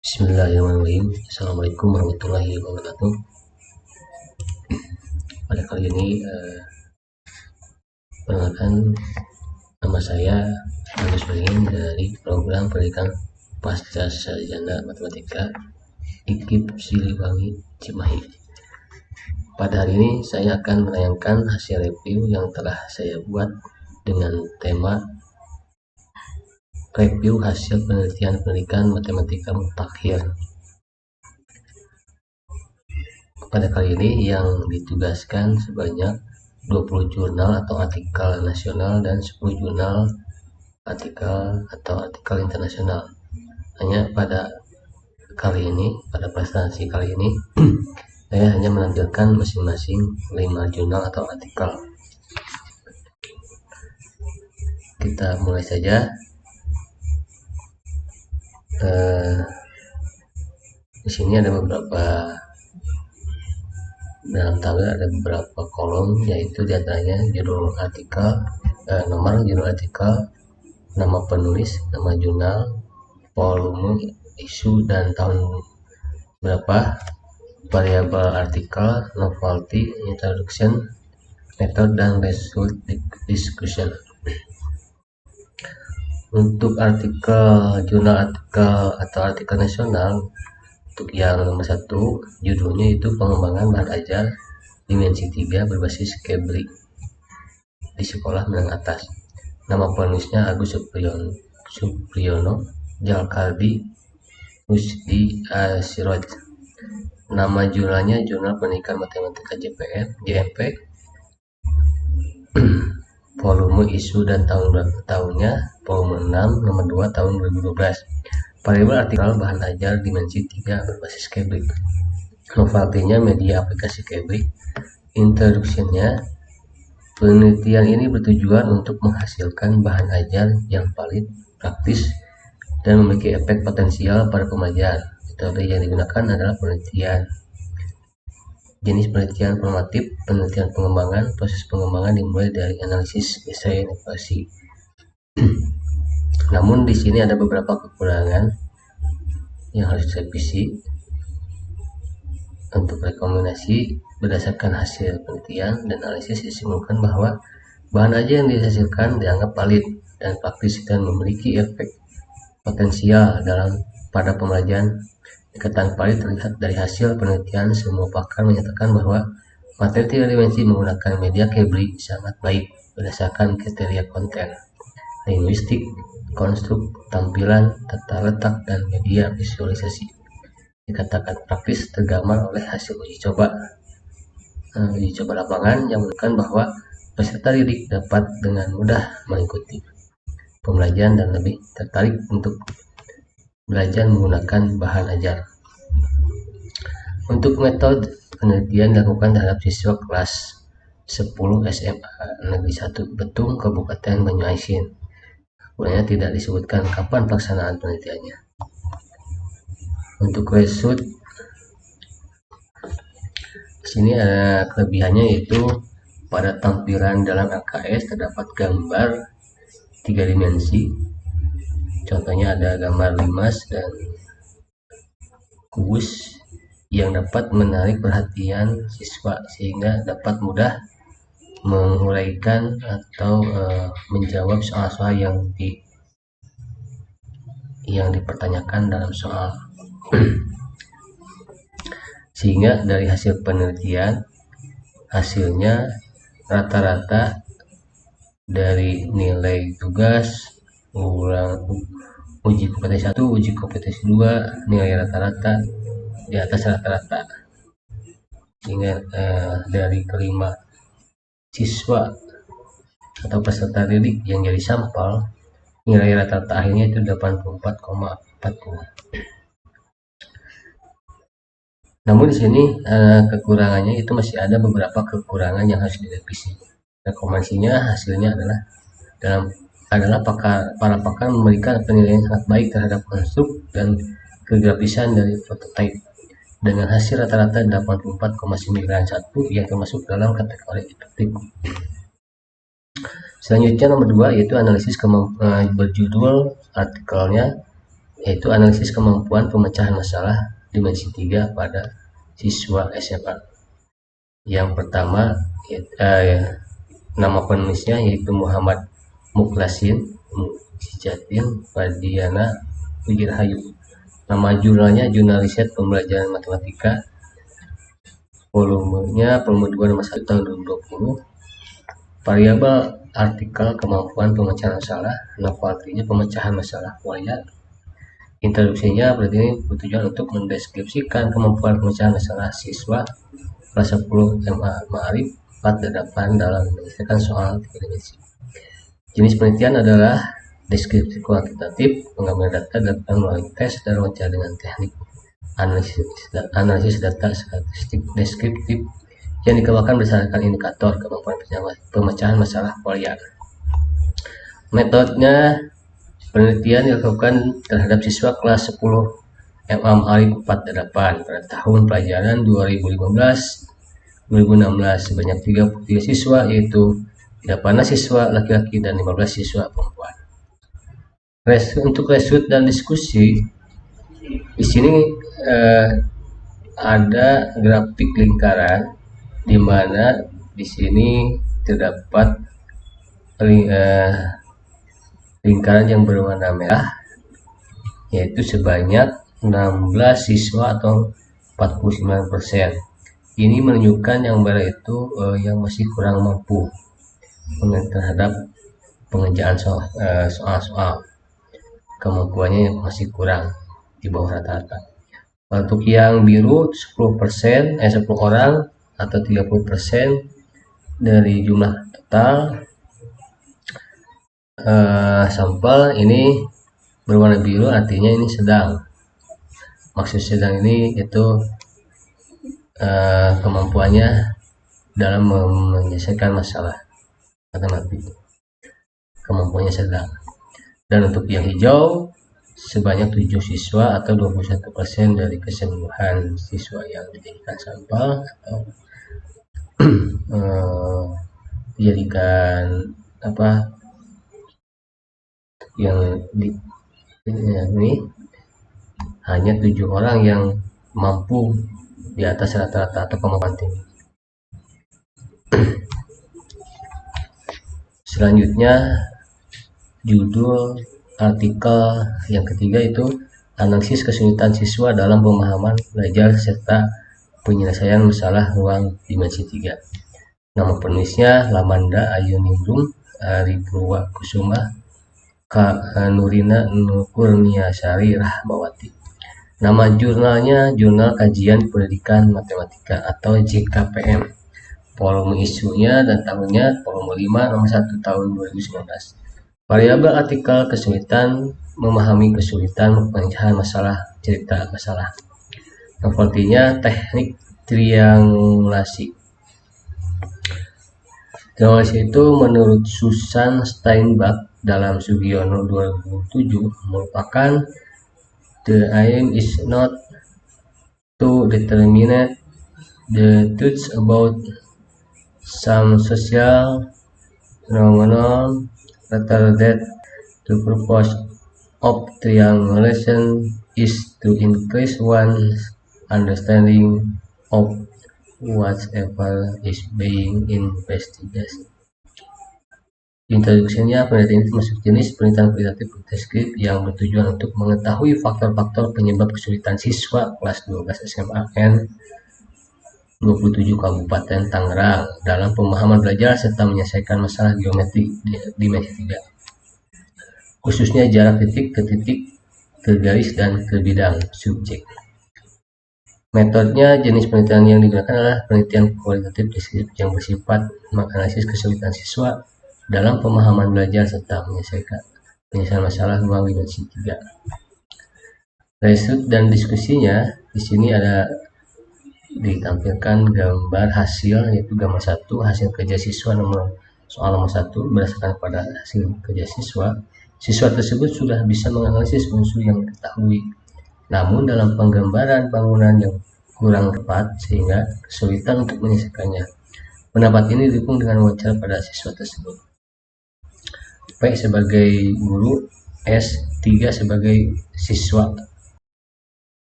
Bismillahirrahmanirrahim. Assalamualaikum warahmatullahi wabarakatuh. Pada kali ini perkenalkan, nama saya Agus Bayin dari program pendidikan pasca sarjana matematika IKIP Siliwangi Cimahi. Pada hari ini saya akan menayangkan hasil review yang telah saya buat dengan tema review hasil penelitian pendidikan matematika mutakhir. Pada kali ini yang ditugaskan sebanyak 20 jurnal atau artikel nasional dan 10 jurnal artikel atau artikel internasional. Hanya pada kali ini, pada presentasi kali ini, saya hanya menampilkan masing-masing 5 jurnal atau artikel. Kita mulai saja. Di sini ada beberapa, dalam tabel ada beberapa kolom, yaitu diantaranya judul artikel, nomor judul artikel, nama penulis, nama jurnal, volume, isu dan tahun berapa, variabel artikel, novelty, introduction, method dan result discussion. Untuk artikel jurnal artikel atau artikel nasional, untuk yang nomor 1, judulnya itu pengembangan bahan ajar dimensi 3 berbasis Kebri di sekolah menengah atas. Nama penulisnya Agus Supriyono Jalkaldi Rusdi Asiroj. Nama jurnalnya Jurnal Pendidikan Matematika JMP. Volume isu dan tahunnya volume 6 nomor 2 tahun 2012. Variabel artikel bahan ajar dimensi 3 berbasis Kebri. Novelty-nya media aplikasi Kebri. Introduction-nya, penelitian ini bertujuan untuk menghasilkan bahan ajar yang valid, praktis, dan memiliki efek potensial pada pembelajaran. Metode yang digunakan adalah penelitian. Jenis penelitian formatif, penelitian pengembangan. Proses pengembangan dimulai dari analisis, esai, evaluasi. Namun di sini ada beberapa kekurangan yang harus direvisi. Untuk rekomendasi, berdasarkan hasil penelitian dan analisis disimpulkan bahwa bahan ajar yang dihasilkan dianggap valid dan praktis dan memiliki efek potensial pada pembelajaran. Dikatakan valid terlihat dari hasil penelitian. Semua pakar menyatakan bahwa materi 3 dimensi menggunakan media Kebri sangat baik berdasarkan kriteria konten, linguistik, konstruk, tampilan, tata letak, dan media visualisasi. Dikatakan praktis tergambar oleh hasil uji coba lapangan yang menunjukkan bahwa peserta didik dapat dengan mudah mengikuti pembelajaran dan lebih tertarik untuk belajar menggunakan bahan ajar. Untuk metode penelitian dilakukan terhadap siswa kelas 10 SMA Negeri 1 Betung, Kabupaten Banyuasin. Kemudian tidak disebutkan kapan pelaksanaan penelitiannya. Untuk result, sini ada kelebihannya, yaitu pada tampilan dalam LKS terdapat gambar 3 dimensi. Contohnya ada gambar limas dan kubus yang dapat menarik perhatian siswa sehingga dapat mudah menguraikan atau menjawab soal-soal yang dipertanyakan dalam soal. Sehingga dari hasil penelitian, hasilnya rata-rata dari nilai tugas, uji kompetensi 1, uji kompetensi 2, nilai rata-rata di atas rata-rata. Sehingga dari kelima siswa atau peserta didik yang jadi sampel, nilai rata-rata akhirnya itu 84,40. Namun di sini kekurangannya itu masih ada beberapa kekurangan yang harus direvisi. Rekomendasinya hasilnya adalah para pakar memberikan penilaian sangat baik terhadap konstruk dan kegrafisan dari prototipe dengan hasil rata-rata 84,91 yang termasuk dalam kategori efektif. Selanjutnya nomor 2 yaitu analisis berjudul artikelnya yaitu analisis kemampuan pemecahan masalah dimensi 3 pada siswa SMA. Yang pertama, nama penulisnya yaitu Muhammad Mukhlasin Mujijatin Fadiana Wijirahayu. Nama jurnalnya Jurnal Riset Pembelajaran Matematika, volumenya volume 2 nomor 1 tahun 2020. Variabel artikel kemampuan pemecahan masalah, artinya pemecahan masalah kuliah. Introduksinya berarti ini bertujuan untuk mendeskripsikan kemampuan pemecahan masalah siswa kelas 10 MA Ma'arif 48 dalam menyelesaikan soal 3 dimensi. Jenis penelitian adalah deskripsi kuantitatif, pengambilan data dilakukan melalui tes dan wawancara dengan teknik analisis data statistik deskriptif yang dikembangkan berdasarkan indikator kemampuan pemecahan masalah kuliah. Metodenya penelitian dilakukan terhadap siswa kelas 10 MA Ma'arif 48 pada tahun pelajaran 2015-2016 sebanyak 33 siswa, yaitu 8 siswa laki-laki dan 15 siswa perempuan. Untuk result dan diskusi, di sini ada grafik lingkaran di mana di sini terdapat lingkaran yang berwarna merah, yaitu sebanyak 16 siswa atau 49%. Ini menunjukkan yang merah itu yang masih kurang mampu terhadap pengerjaan soal-soal, kemampuannya yang masih kurang di bawah rata-rata. Untuk yang biru 10%, 10 orang atau 30% dari jumlah total sampel ini berwarna biru, artinya ini sedang. Maksud sedang ini itu kemampuannya dalam menyelesaikan masalah matematik, kemampuannya sedang. Dan untuk yang hijau sebanyak 7 siswa atau 21% dari keseluruhan siswa yang dijadikan sampel atau dijadikan yang ini hanya 7 orang yang mampu di atas rata-rata atau kemampuan tinggi. Selanjutnya judul artikel yang ketiga itu analisis kesulitan siswa dalam pemahaman belajar serta penyelesaian masalah ruang dimensi 3. Nama penulisnya Lamanda Ayuningrum Aripurwa Kusuma Nurina Kurniasari Rahmawati. Nama jurnalnya Jurnal Kajian Pendidikan Matematika atau JKPM. Volume isunya dan tahunnya volume 5 nomor 1 tahun 2019. Variabel artikel kesulitan memahami kesulitan pemecahan masalah cerita masalah. Artinya teknik triangulasi. Triangulasi itu menurut Susan Steinbach dalam Sugiono 2007 merupakan the aim is not to determine the truth about some social phenomenon, rather that the purpose of triangulation is to increase one's understanding of whatever is being investigated. Introduksinya, penelitian ini termasuk jenis penelitian kualitatif deskriptif yang bertujuan untuk mengetahui faktor-faktor penyebab kesulitan siswa kelas 12 SMA N 27 Kabupaten Tangerang dalam pemahaman belajar serta menyelesaikan masalah geometri dimensi 3, khususnya jarak titik ke titik, ke garis, dan ke bidang subjek. Metodenya, jenis penelitian yang digunakan adalah penelitian kualitatif deskriptif yang bersifat menganalisis kesulitan siswa dalam pemahaman belajar serta menyelesaikan masalah ruang dimensi 3. Result dan diskusinya, di sini ada ditampilkan gambar hasil, yaitu gambar 1 hasil kerja siswa soal nomor 1 berdasarkan pada hasil kerja siswa. Siswa tersebut sudah bisa menganalisis unsur yang diketahui, namun dalam penggambaran bangunan yang kurang tepat sehingga kesulitan untuk menyelesaikannya. Pendapat ini didukung dengan wawancara pada siswa tersebut. Baik, sebagai guru S3 sebagai siswa